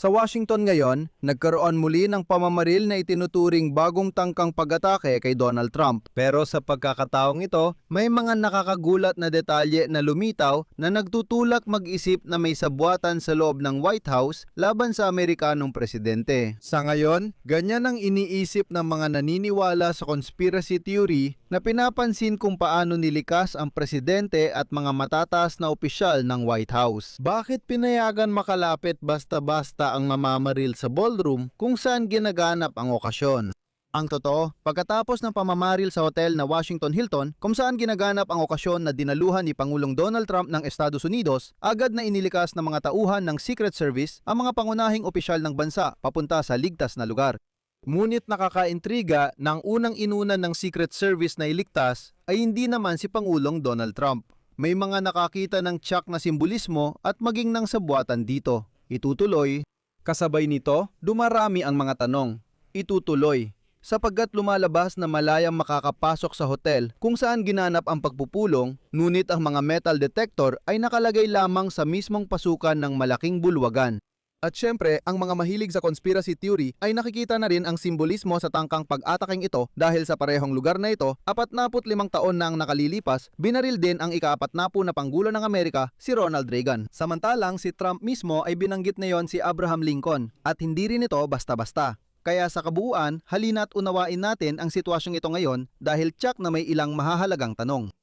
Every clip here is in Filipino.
Sa Washington ngayon, nagkaroon muli ng pamamaril na itinuturing bagong tangkang pag-atake kay Donald Trump. Pero sa pagkakataong ito, may mga nakakagulat na detalye na lumitaw na nagtutulak mag-isip na may sabwatan sa loob ng White House laban sa Amerikanong presidente. Sa ngayon, ganyan ang iniisip ng mga naniniwala sa conspiracy theory na pinapansin kung paano nilikas ang presidente at mga matataas na opisyal ng White House. Bakit pinayagan makalapit basta-basta ang mamamaril sa ballroom kung saan ginaganap ang okasyon? Ang totoo, pagkatapos ng pamamaril sa hotel na Washington Hilton kung saan ginaganap ang okasyon na dinaluhan ni Pangulong Donald Trump ng Estados Unidos, agad na inilikas ng mga tauhan ng Secret Service ang mga pangunahing opisyal ng bansa papunta sa ligtas na lugar. Ngunit nakakaintriga na ang unang inuna ng Secret Service na iligtas ay hindi naman si Pangulong Donald Trump. May mga nakakita ng tiyak na simbolismo at maging ng sabwatan dito. Itutuloy. Kasabay nito, dumarami ang mga tanong. Itutuloy. Sapagkat lumalabas na malayang makakapasok sa hotel kung saan ginanap ang pagpupulong, ngunit ang mga metal detector ay nakalagay lamang sa mismong pasukan ng malaking bulwagan. At syempre, ang mga mahilig sa conspiracy theory ay nakikita na rin ang simbolismo sa tangkang pag-ataking ito dahil sa parehong lugar na ito, 45 taon na ang nakalilipas, binaril din ang ika-40 na Pangulo ng Amerika, si Ronald Reagan. Samantalang si Trump mismo ay binanggit ngayon si Abraham Lincoln at hindi rin ito basta-basta. Kaya sa kabuuan, halina't unawain natin ang sitwasyong ito ngayon dahil tiyak na may ilang mahahalagang tanong.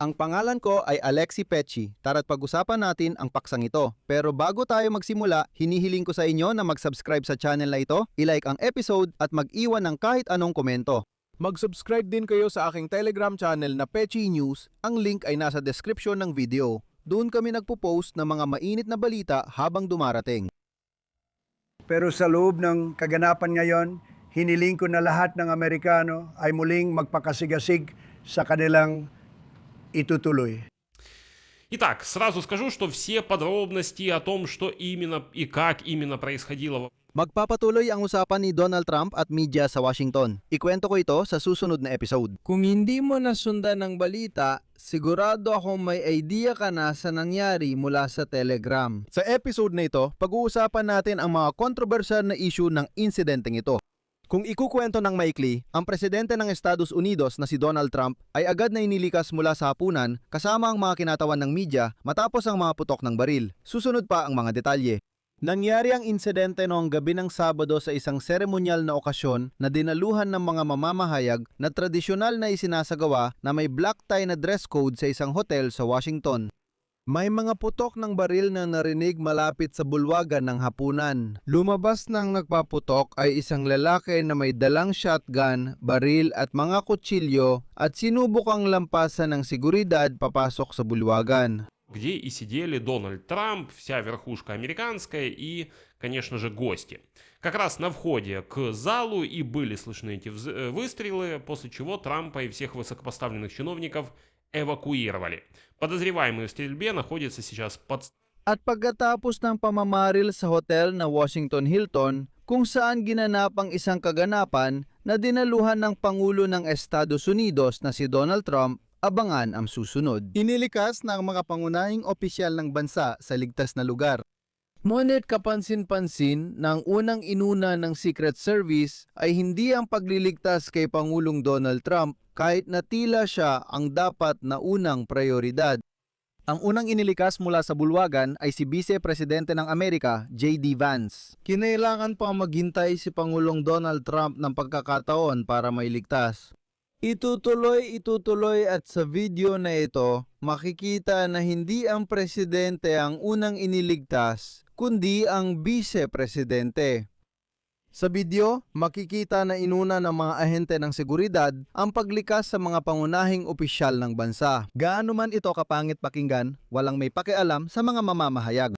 Ang pangalan ko ay Alexi Pecci. Tara't pag-usapan natin ang paksang ito. Pero bago tayo magsimula, hinihiling ko sa inyo na mag-subscribe sa channel na ito, i-like ang episode at mag-iwan ng kahit anong komento. Mag-subscribe din kayo sa aking Telegram channel na Pecci News. Ang link ay nasa description ng video. Doon kami nagpo-post ng mga mainit na balita habang dumarating. Pero sa loob ng kaganapan ngayon, hiniling ko na lahat ng Amerikano ay muling magpakasigasig sa kanilang itutuloy. Итак, сразу скажу, что все подробности о том, что именно и как именно происходило. Magpapatuloy ang usapan ni Donald Trump at media sa Washington. Ikwento ko ito sa susunod na episode. Kung hindi mo nasundan ng balita, sigurado akong may idea ka na sa nangyari mula sa Telegram. Sa episode na ito, pag-uusapan natin ang mga kontrobersyal na issue ng insidenteng ito. Kung ikukwento ng maikli, ang presidente ng Estados Unidos na si Donald Trump ay agad na inilikas mula sa hapunan kasama ang mga kinatawan ng media matapos ang mga putok ng baril. Susunod pa ang mga detalye. Nangyari ang insidente noong gabi ng Sabado sa isang seremonyal na okasyon na dinaluhan ng mga mamamahayag na tradisyonal na isinasagawa na may black tie na dress code sa isang hotel sa Washington. May mga putok ng baril na narinig malapit sa bulwagan ng hapunan. Lumabas ng nagpaputok ay isang lalaki na may dalang shotgun, baril at mga kutsilyo at sinubukang lampasan ng seguridad papasok sa bulwagan. Где и сидели Дональд Трамп, вся верхушка американская и, конечно же, гости. Как раз на входе к залу и были слышны эти выстрелы, после чего Трампа и всех высокопоставленных чиновников эвакуировали. Подозреваемый в стрельбе находится сейчас под... At pagkatapos ng pamamaril sa hotel na Washington Hilton, kung saan ginanap ang isang kaganapan na dinaluhan ng Pangulo ng Estados Unidos na si Donald Trump, abangan ang susunod. Inilikas ng mga pangunahing opisyal ng bansa sa ligtas na lugar. Ngunit kapansin-pansin na ang unang inuna ng Secret Service ay hindi ang pagliligtas kay Pangulong Donald Trump kahit na tila siya ang dapat na unang prioridad. Ang unang inilikas mula sa bulwagan ay si Vice Presidente ng Amerika, J.D. Vance. Kinailangan pa maghintay si Pangulong Donald Trump ng pagkakataon para mailigtas. Itutuloy at sa video na ito, makikita na hindi ang presidente ang unang iniligtas, kundi ang Vice Presidente. Sa video, makikita na inuna ng mga ahente ng seguridad ang paglikas sa mga pangunahing opisyal ng bansa. Gaano man ito kapangit pakinggan, walang may pakialam sa mga mamamahayag.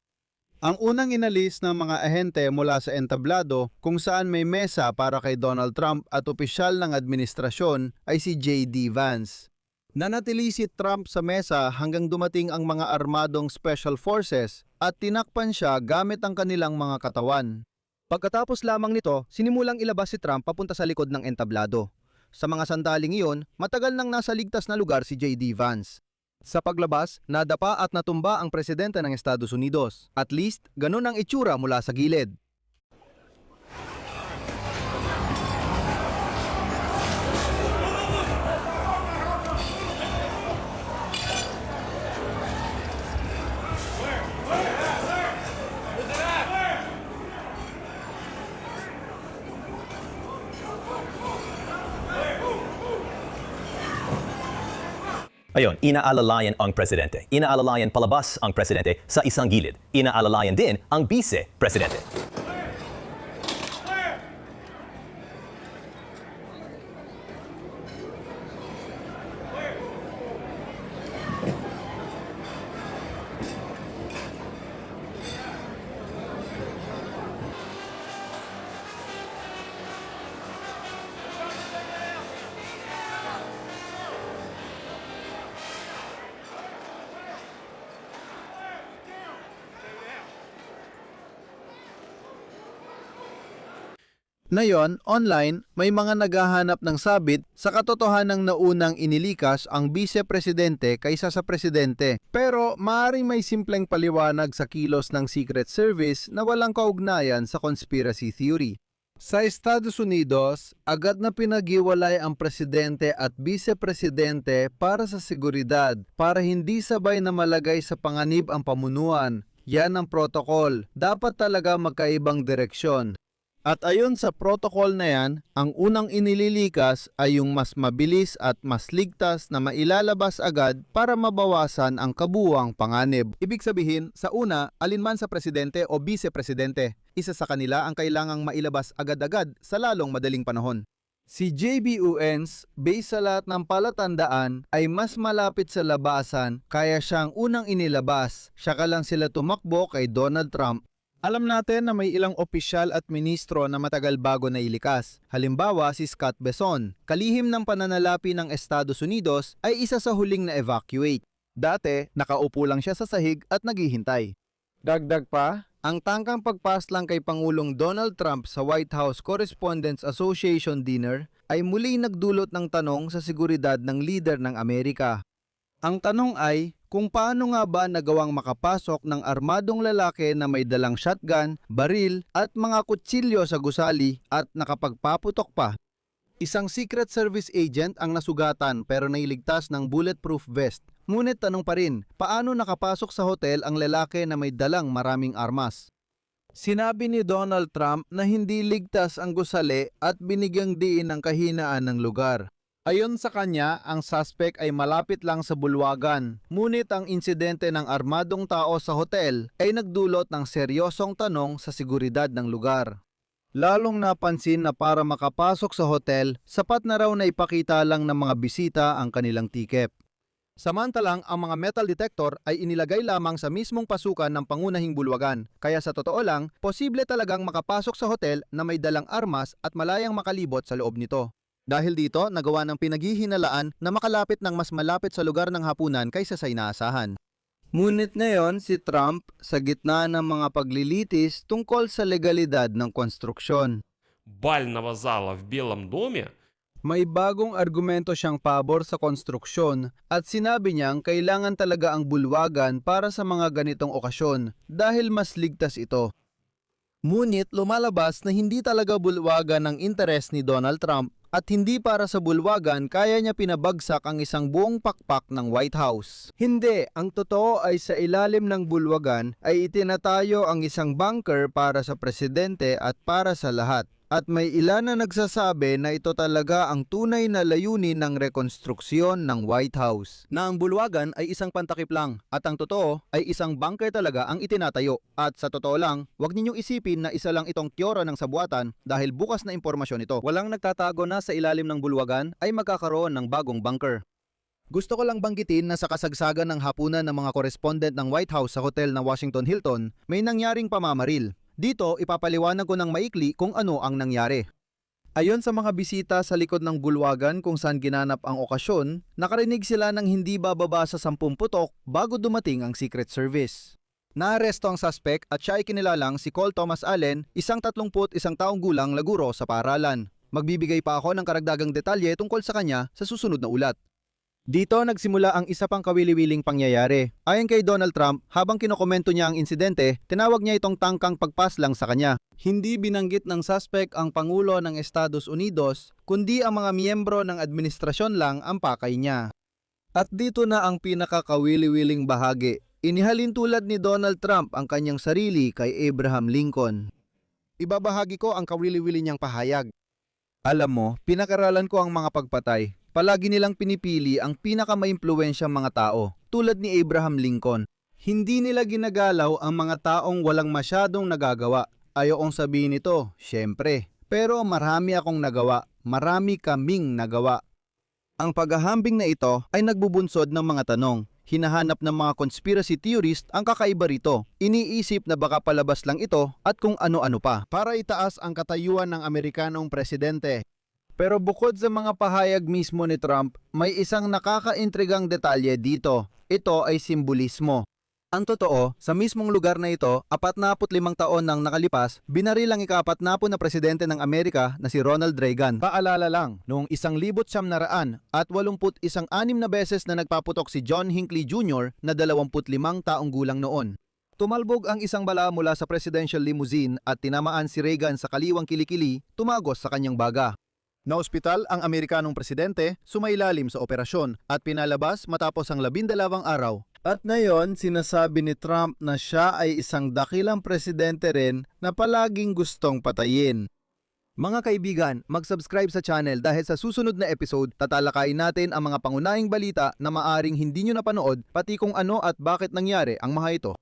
Ang unang inalis ng mga ahente mula sa entablado kung saan may mesa para kay Donald Trump at opisyal ng administrasyon ay si J.D. Vance. Nanatili si Trump sa mesa hanggang dumating ang mga armadong special forces at tinakpan siya gamit ang kanilang mga katawan. Pagkatapos lamang nito, sinimulang ilabas si Trump papunta sa likod ng entablado. Sa mga sandaling iyon, matagal nang nasa ligtas na lugar si J.D. Vance. Sa paglabas, nadapa at natumba ang presidente ng Estados Unidos. At least, ganun ang itsura mula sa gilid. Ayun, inaalalayan ang presidente. Inaalalayan palabas ang presidente sa isang gilid. Inaalalayan din ang vice-presidente. Ngayon, online, may mga naghahanap ng sabit sa katotohanang naunang inilikas ang vice-presidente kaysa sa presidente. Pero maaaring may simpleng paliwanag sa kilos ng Secret Service na walang kaugnayan sa conspiracy theory. Sa Estados Unidos, agad na pinaghiwalay ang presidente at vice-presidente para sa seguridad, para hindi sabay na malagay sa panganib ang pamunuan. Yan ang protocol. Dapat talaga magkaibang direksyon. At ayon sa protocol na yan, ang unang inililikas ay yung mas mabilis at mas ligtas na mailalabas agad para mabawasan ang kabuuang panganib. Ibig sabihin, sa una, alinman sa presidente o vice-presidente, isa sa kanila ang kailangang mailabas agad-agad sa lalong madaling panahon. Si J.B. Owens, base sa lahat ng palatandaan, ay mas malapit sa labasan kaya siyang unang inilabas. Siya ka lang sila tumakbo kay Donald Trump. Alam natin na may ilang opisyal at ministro na matagal bago na ilikas. Halimbawa si Scott Besson, kalihim ng pananalapi ng Estados Unidos, ay isa sa huling na evacuate. Dati, nakaupo lang siya sa sahig at naghihintay. Dagdag pa, ang tangkang pagpaslang kay Pangulong Donald Trump sa White House Correspondents Association dinner ay muli nagdulot ng tanong sa seguridad ng lider ng Amerika. Ang tanong ay, kung paano nga ba nagawang makapasok ng armadong lalaki na may dalang shotgun, baril at mga kutsilyo sa gusali at nakapagpaputok pa? Isang Secret Service agent ang nasugatan pero nailigtas ng bulletproof vest. Ngunit tanong pa rin, paano nakapasok sa hotel ang lalaki na may dalang maraming armas? Sinabi ni Donald Trump na hindi ligtas ang gusali at binigyang diin ang kahinaan ng lugar. Ayon sa kanya, ang suspect ay malapit lang sa bulwagan. Ngunit ang insidente ng armadong tao sa hotel ay nagdulot ng seryosong tanong sa seguridad ng lugar. Lalong napansin na para makapasok sa hotel, sapat na raw na ipakita lang ng mga bisita ang kanilang tiket. Samantalang ang mga metal detector ay inilagay lamang sa mismong pasukan ng pangunahing bulwagan. Kaya sa totoo lang, posible talagang makapasok sa hotel na may dalang armas at malayang makalibot sa loob nito. Dahil dito, nagawa ng pinaghihinalaan na makalapit ng mas malapit sa lugar ng hapunan kaysa sa inaasahan. Ngunit ngayon si Trump sa gitna ng mga paglilitis tungkol sa legalidad ng konstruksyon. Бального зала в Белом доме May bagong argumento siyang pabor sa konstruksyon at sinabi niyang kailangan talaga ang bulwagan para sa mga ganitong okasyon dahil mas ligtas ito. Ngunit lumalabas na hindi talaga bulwagan ang interes ni Donald Trump at hindi para sa bulwagan kaya niya pinabagsak ang isang buong pakpak ng White House. Hindi, ang totoo ay sa ilalim ng bulwagan ay itinatayo ang isang bunker para sa presidente at para sa lahat. At may ilan na nagsasabi na ito talaga ang tunay na layunin ng rekonstruksyon ng White House. Na ang bulwagan ay isang pantakip lang at ang totoo ay isang bunker talaga ang itinatayo. At sa totoo lang, huwag ninyong isipin na isa lang itong teorya ng sabuatan dahil bukas na impormasyon ito. Walang nagtatago na sa ilalim ng bulwagan ay magkakaroon ng bagong bunker. Gusto ko lang banggitin na sa kasagsagan ng hapunan ng mga korespondent ng White House sa hotel ng Washington Hilton, may nangyaring pamamaril. Dito, ipapaliwanag ko ng maikli kung ano ang nangyari. Ayon sa mga bisita sa likod ng bulwagan kung saan ginanap ang okasyon, nakarinig sila ng hindi bababa sa 10 putok bago dumating ang Secret Service. Naaresto ang suspect at siya ay kinilalang si Cole Thomas Allen, isang 31 taong gulang laguro sa paaralan. Magbibigay pa ako ng karagdagang detalye tungkol sa kanya sa susunod na ulat. Dito nagsimula ang isa pang kawili-wiling pangyayari. Ayon kay Donald Trump, habang kinokomento niya ang insidente, tinawag niya itong tangkang pagpaslang sa kanya. Hindi binanggit ng suspect ang Pangulo ng Estados Unidos, kundi ang mga miyembro ng administrasyon lang ang pakay niya. At dito na ang pinakakawili-wiling bahagi. Inihalin tulad ni Donald Trump ang kanyang sarili kay Abraham Lincoln. Ibabahagi ko ang kawili-wili niyang pahayag. Alam mo, pinakaralan ko ang mga pagpatay. Palagi nilang pinipili ang pinakamaimpluwensyang mga tao, tulad ni Abraham Lincoln. Hindi nila ginagalaw ang mga taong walang masyadong nagagawa. Ayokong sabihin ito, syempre. Pero marami akong nagawa, marami kaming nagawa. Ang paghahambing na ito ay nagbubunsod ng mga tanong. Hinahanap ng mga conspiracy theorist ang kakaiba rito. Iniisip na baka palabas lang ito at kung ano-ano pa para itaas ang katayuan ng Amerikanong presidente. Pero bukod sa mga pahayag mismo ni Trump, may isang nakakaintrigang detalye dito. Ito ay simbolismo. Ang totoo, sa mismong lugar na ito, 45 taon nang nakalipas, binaril ang ika-40 na presidente ng Amerika na si Ronald Reagan. Paalala lang, noong 1981 at 86 na beses na nagpaputok si John Hinckley Jr. na 25 taong gulang noon. Tumalbog ang isang bala mula sa presidential limousine at tinamaan si Reagan sa kaliwang kilikili, tumagos sa kanyang baga. Naospital ang Amerikanong presidente, sumailalim sa operasyon at pinalabas matapos ang 12 araw. At ngayon, sinasabi ni Trump na siya ay isang dakilang presidente rin na palaging gustong patayin. Mga kaibigan, mag-subscribe sa channel dahil sa susunod na episode, tatalakayin natin ang mga pangunahing balita na maaring hindi nyo napanood, pati kung ano at bakit nangyari ang mga ito.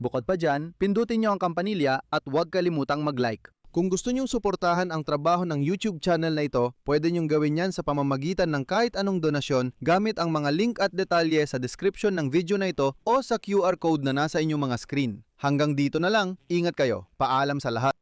Bukod pa dyan, pindutin nyo ang kampanilya at huwag kalimutang mag-like. Kung gusto nyong suportahan ang trabaho ng YouTube channel na ito, pwede nyong gawin yan sa pamamagitan ng kahit anong donasyon gamit ang mga link at detalye sa description ng video na ito o sa QR code na nasa inyong mga screen. Hanggang dito na lang, ingat kayo. Paalam sa lahat.